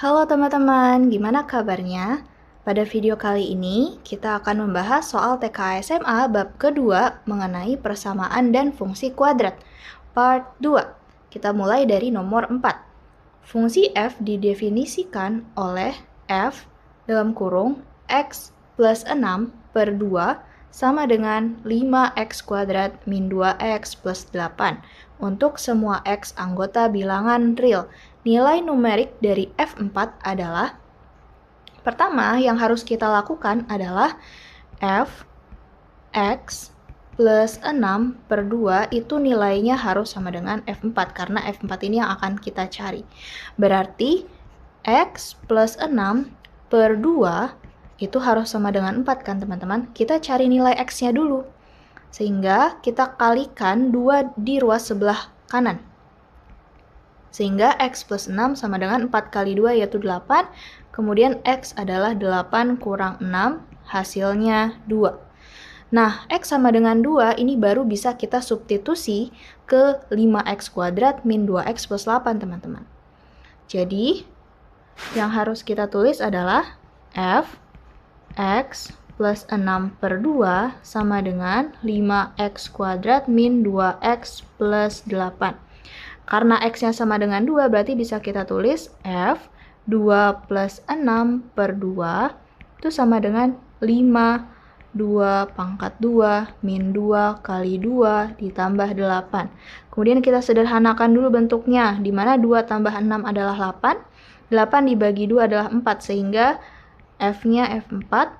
Halo teman-teman, gimana kabarnya? Pada video kali ini, kita akan membahas soal TKA-SMA bab kedua mengenai persamaan dan fungsi kuadrat. Part 2. Kita mulai dari nomor 4. Fungsi f didefinisikan oleh f dalam kurung x plus 6 per 2 sama dengan 5x kuadrat min 2x plus 8 untuk semua x anggota bilangan real. Nilai numerik dari F4 adalah, pertama yang harus kita lakukan adalah F X plus 6 per 2 itu nilainya harus sama dengan F4 karena F4 ini yang akan kita cari. Berarti X plus 6 per 2 itu harus sama dengan 4 kan teman-teman? Kita cari nilai X-nya dulu. Sehingga kita kalikan 2 di ruas sebelah kanan. Sehingga X plus 6 sama dengan 4 kali 2 yaitu 8. Kemudian X adalah 8 kurang 6, hasilnya 2. Nah, X sama dengan 2 ini baru bisa kita substitusi ke 5X kuadrat min 2X plus 8, teman-teman. Jadi, yang harus kita tulis adalah F X plus 6 per 2 sama dengan 5X kuadrat min 2X plus 8. Karena X-nya sama dengan 2, berarti bisa kita tulis F 2 plus 6 per 2 itu sama dengan 5, 2 pangkat 2 min 2 kali 2 ditambah 8. Kemudian kita sederhanakan dulu bentuknya, di mana 2 tambah 6 adalah 8, 8 dibagi 2 adalah 4, sehingga F-nya F4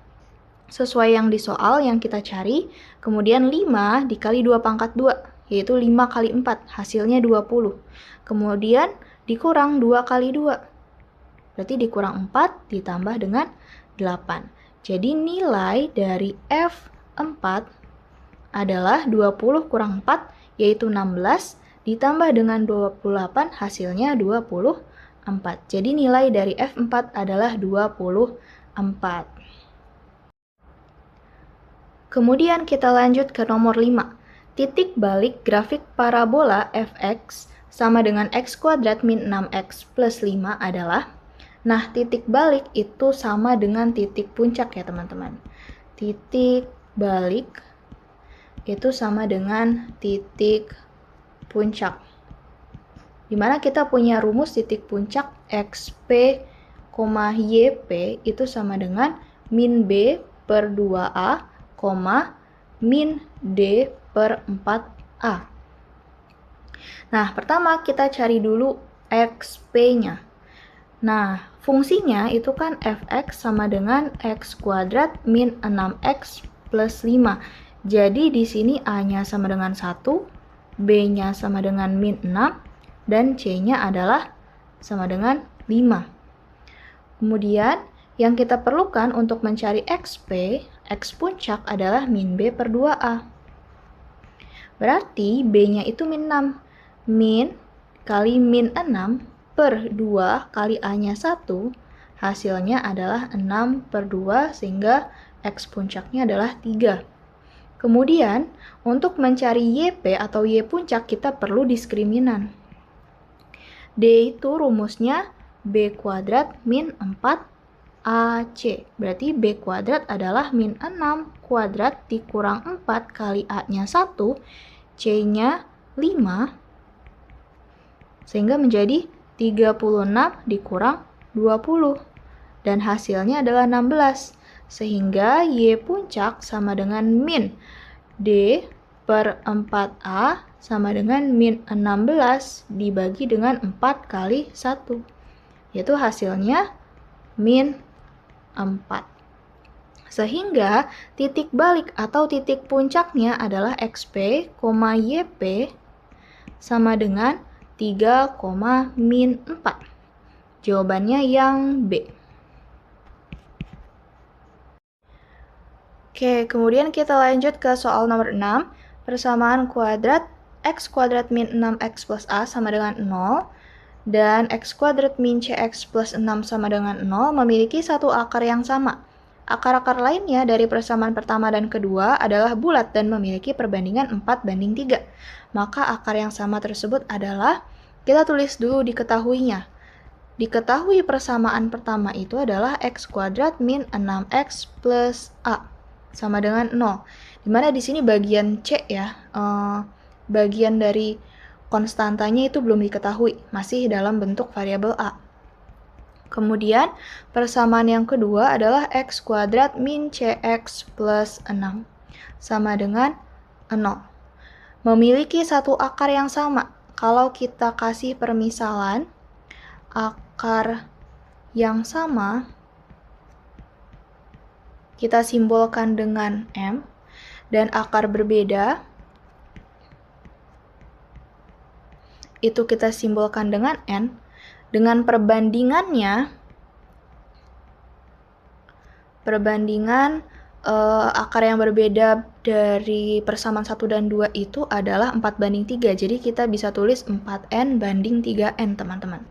sesuai yang di soal yang kita cari. Kemudian 5 dikali 2 pangkat 2, yaitu 5 kali 4, hasilnya 20. Kemudian dikurang 2 kali 2, berarti dikurang 4 ditambah dengan 8. Jadi nilai dari F4 adalah 20 kurang 4, yaitu 16, ditambah dengan 28, hasilnya 24. Jadi nilai dari F4 adalah 24. Kemudian kita lanjut ke nomor 5. Titik balik grafik parabola fx sama dengan x kuadrat min 6x plus 5 adalah, nah titik balik itu sama dengan titik puncak ya teman-teman. Titik balik itu sama dengan titik puncak. Dimana kita punya rumus titik puncak xp, yp itu sama dengan min b per 2a, min d per 4a. Nah, pertama kita cari dulu xp-nya. Nah, fungsinya itu kan fx sama dengan x kuadrat min 6x plus 5. Jadi di sini a-nya sama dengan 1, b-nya sama dengan min 6, dan c-nya adalah sama dengan 5. Kemudian, yang kita perlukan untuk mencari xp, x puncak adalah min b per 2a. Berarti b-nya itu min 6. Min kali min 6 per 2 kali a-nya 1, hasilnya adalah 6 per 2, sehingga x puncaknya adalah 3. Kemudian, untuk mencari yp atau y puncak, kita perlu diskriminan. D itu rumusnya b kuadrat min 4ac. Berarti b kuadrat adalah min 6 kuadrat dikurang 4 kali a-nya 1, c-nya 5, sehingga menjadi 36 dikurang 20. Dan hasilnya adalah 16. Sehingga y puncak sama dengan min d per 4a sama dengan min 16 dibagi dengan 4 kali 1. Yaitu hasilnya min 4. Sehingga titik balik atau titik puncaknya adalah xp, yp sama dengan 3, min 4. Jawabannya yang B. Oke, kemudian kita lanjut ke soal nomor 6. Persamaan kuadrat x kuadrat min 6x plus a sama dengan 0. Dan x kuadrat min cx plus 6 sama dengan 0 memiliki satu akar yang sama. Akar-akar lainnya dari persamaan pertama dan kedua adalah bulat dan memiliki perbandingan 4:3. Maka akar yang sama tersebut adalah, kita tulis dulu diketahuinya. diketahui persamaan pertama itu adalah x kuadrat min 6x plus a sama dengan 0. Dimana di sini bagian C ya, bagian dari konstantanya itu belum diketahui, masih dalam bentuk variabel a. Kemudian persamaan yang kedua adalah x kuadrat min cx plus 6 sama dengan 0. Memiliki satu akar yang sama. Kalau kita kasih permisalan, akar yang sama kita simbolkan dengan M, dan akar berbeda itu kita simbolkan dengan N. Dengan perbandingan akar yang berbeda dari persamaan 1 dan 2 itu adalah 4:3. Jadi kita bisa tulis 4N banding 3N, teman-teman.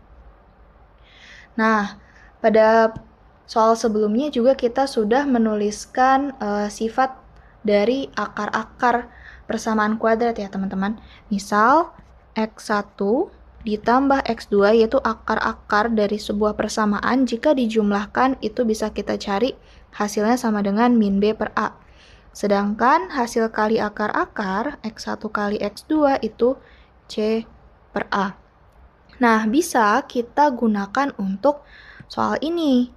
Nah, pada soal sebelumnya juga kita sudah menuliskan sifat dari akar-akar persamaan kuadrat ya, teman-teman. Misal, X1 ditambah X2 yaitu akar-akar dari sebuah persamaan. Jika dijumlahkan itu bisa kita cari hasilnya sama dengan min B per A. Sedangkan hasil kali akar-akar X1 kali X2 itu C per A. Nah, bisa kita gunakan untuk soal ini.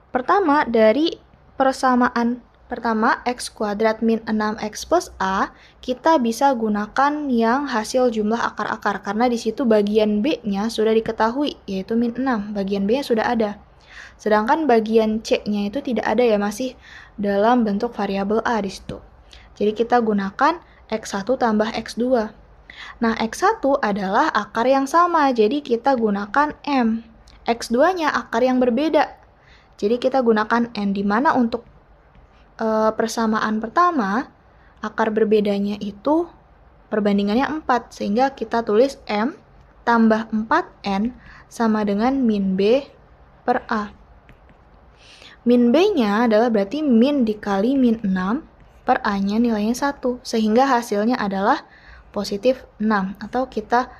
Pertama, dari persamaan pertama, x kuadrat min 6x plus a, kita bisa gunakan yang hasil jumlah akar-akar, karena di situ bagian B-nya sudah diketahui, yaitu min 6. Bagian B-nya sudah ada. Sedangkan bagian C-nya itu tidak ada ya, masih dalam bentuk variabel a di situ. Jadi kita gunakan x1 tambah x2. Nah, x1 adalah akar yang sama, jadi kita gunakan M. X2-nya akar yang berbeda. Jadi kita gunakan N, di mana untuk persamaan pertama, akar berbedanya itu perbandingannya 4, sehingga kita tulis M tambah 4N sama dengan min B per A. Min B-nya adalah berarti min dikali min 6 per A-nya nilainya 1, sehingga hasilnya adalah positif 6, atau kita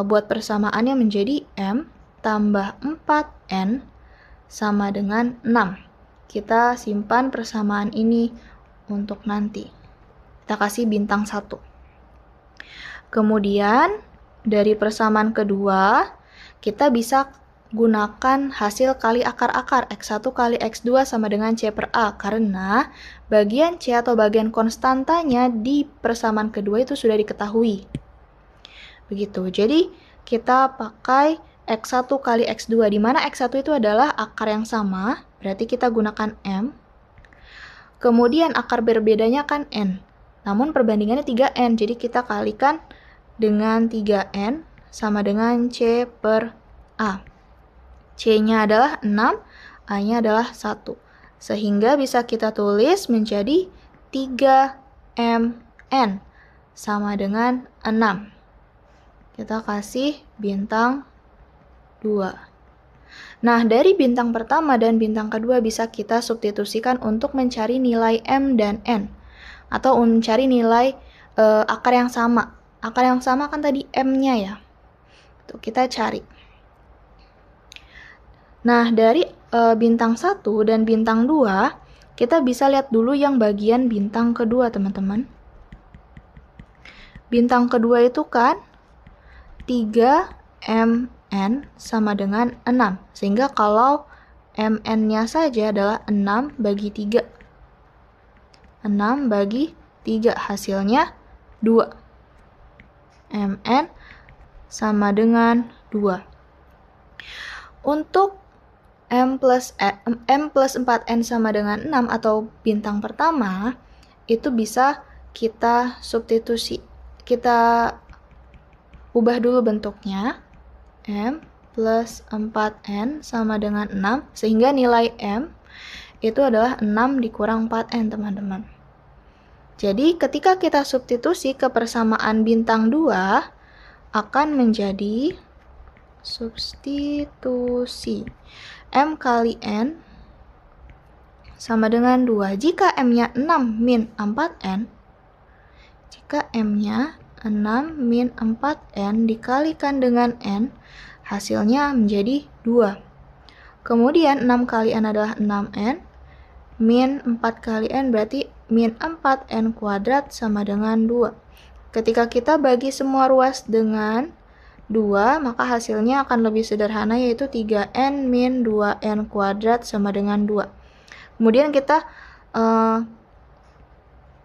buat persamaannya menjadi M tambah 4N sama dengan 6. Kita simpan persamaan ini untuk nanti. Kita kasih bintang 1. Kemudian, dari persamaan kedua, kita bisa gunakan hasil kali akar-akar. X1 kali X2 sama dengan C per A. Karena bagian C atau bagian konstantanya di persamaan kedua itu sudah diketahui. Begitu. Jadi, kita pakai X1 kali X2, di mana X1 itu adalah akar yang sama, berarti kita gunakan M. Kemudian akar berbedanya kan N, namun perbandingannya 3N, jadi kita kalikan dengan 3N sama dengan C per A. C-nya adalah 6, A-nya adalah 1. Sehingga bisa kita tulis menjadi 3MN sama dengan 6. Kita kasih bintang 2. Nah, dari bintang pertama dan bintang kedua bisa kita substitusikan untuk mencari nilai M dan N. Atau mencari nilai akar yang sama. Akar yang sama kan tadi M-nya ya. Tuh, kita cari. Nah, dari bintang 1 dan bintang 2, kita bisa lihat dulu yang bagian bintang kedua, teman-teman. Bintang kedua itu kan 3MN sama dengan 6. Sehingga kalau MN-nya saja adalah 6 bagi 3. 6 bagi 3, hasilnya 2. MN sama dengan 2. Untuk M plus 4N sama dengan 6 atau bintang pertama, itu bisa kita substitusi. Kita ubah dulu bentuknya. M plus 4N sama dengan 6, sehingga nilai M itu adalah 6 dikurang 4N, teman-teman. Jadi ketika kita substitusi ke persamaan bintang 2, akan menjadi substitusi M kali N sama dengan 2. Jika M-nya 6 min 4N, jika M-nya 6 min 4N dikalikan dengan N, hasilnya menjadi 2. Kemudian 6 kali N adalah 6N, min 4 kali N berarti min 4N kuadrat sama dengan 2. Ketika kita bagi semua ruas dengan 2, maka hasilnya akan lebih sederhana, yaitu 3N min 2N kuadrat sama dengan 2. Kemudian kita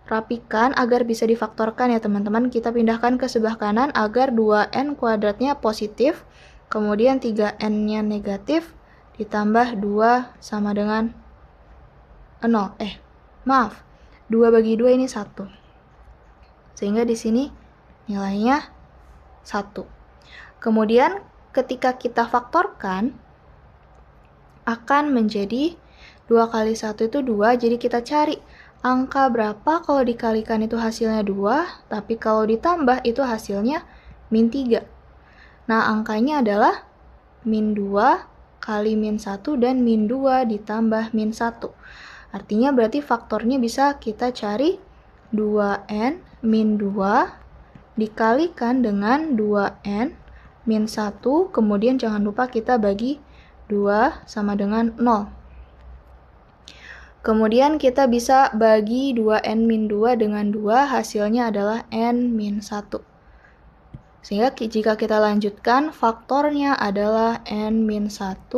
rapikan agar bisa difaktorkan ya teman-teman. Kita pindahkan ke sebelah kanan agar 2N kuadratnya positif, kemudian 3N-nya negatif, ditambah 2 sama dengan 0. 2 bagi 2 ini 1. Sehingga di sini nilainya 1. Kemudian ketika kita faktorkan, akan menjadi 2 kali 1 itu 2, jadi kita cari angka berapa kalau dikalikan itu hasilnya 2, tapi kalau ditambah itu hasilnya min 3. Nah, angkanya adalah min 2 kali min 1 dan min 2 ditambah min 1. Artinya berarti faktornya bisa kita cari 2N min 2 dikalikan dengan 2N min 1, kemudian jangan lupa kita bagi 2 sama dengan 0. Kemudian kita bisa bagi 2N min 2 dengan 2, hasilnya adalah N min 1. Sehingga jika kita lanjutkan, faktornya adalah N min 1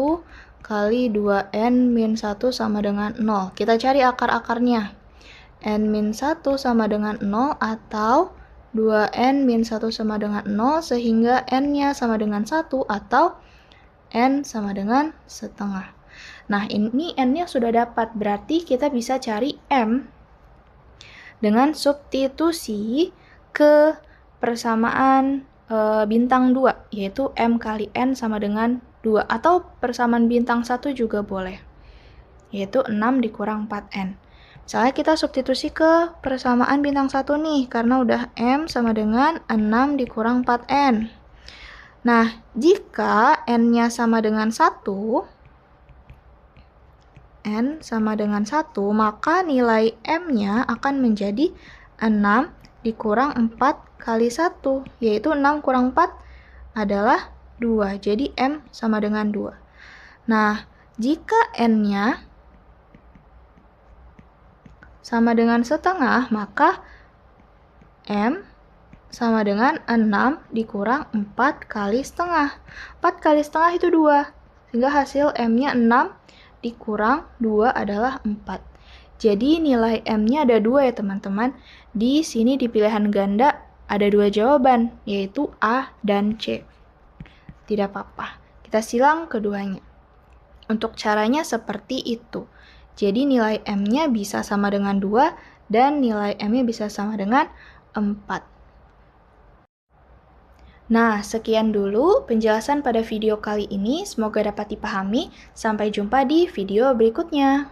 kali 2N min 1 sama dengan 0. Kita cari akar-akarnya. N min 1 sama dengan 0 atau 2N min 1 sama dengan 0, sehingga N-nya sama dengan 1 atau N sama dengan setengah. Nah, ini N-nya sudah dapat, berarti kita bisa cari M dengan substitusi ke persamaan bintang 2, yaitu M kali N sama dengan 2, atau persamaan bintang 1 juga boleh, yaitu 6 dikurang 4N. Misalnya kita substitusi ke persamaan bintang 1 nih, karena udah M sama dengan 6 dikurang 4N. Nah, jika N-nya sama dengan 1, N sama dengan 1, maka nilai M-nya akan menjadi 6 dikurang 4 kali 1, yaitu 6 kurang 4 adalah 2, jadi M sama dengan 2. Nah, jika N-nya sama dengan setengah, maka M sama dengan 6 dikurang 4 kali setengah. 4 kali setengah itu 2, sehingga hasil M-nya 6 dikurang 2 adalah 4. Jadi nilai M-nya ada 2 ya teman-teman. Di sini di pilihan ganda ada 2 jawaban, yaitu A dan C. Tidak apa-apa, kita silang keduanya. Untuk caranya seperti itu. Jadi nilai M-nya bisa sama dengan 2 dan nilai M-nya bisa sama dengan 4. Nah, sekian dulu penjelasan pada video kali ini. Semoga dapat dipahami. Sampai jumpa di video berikutnya.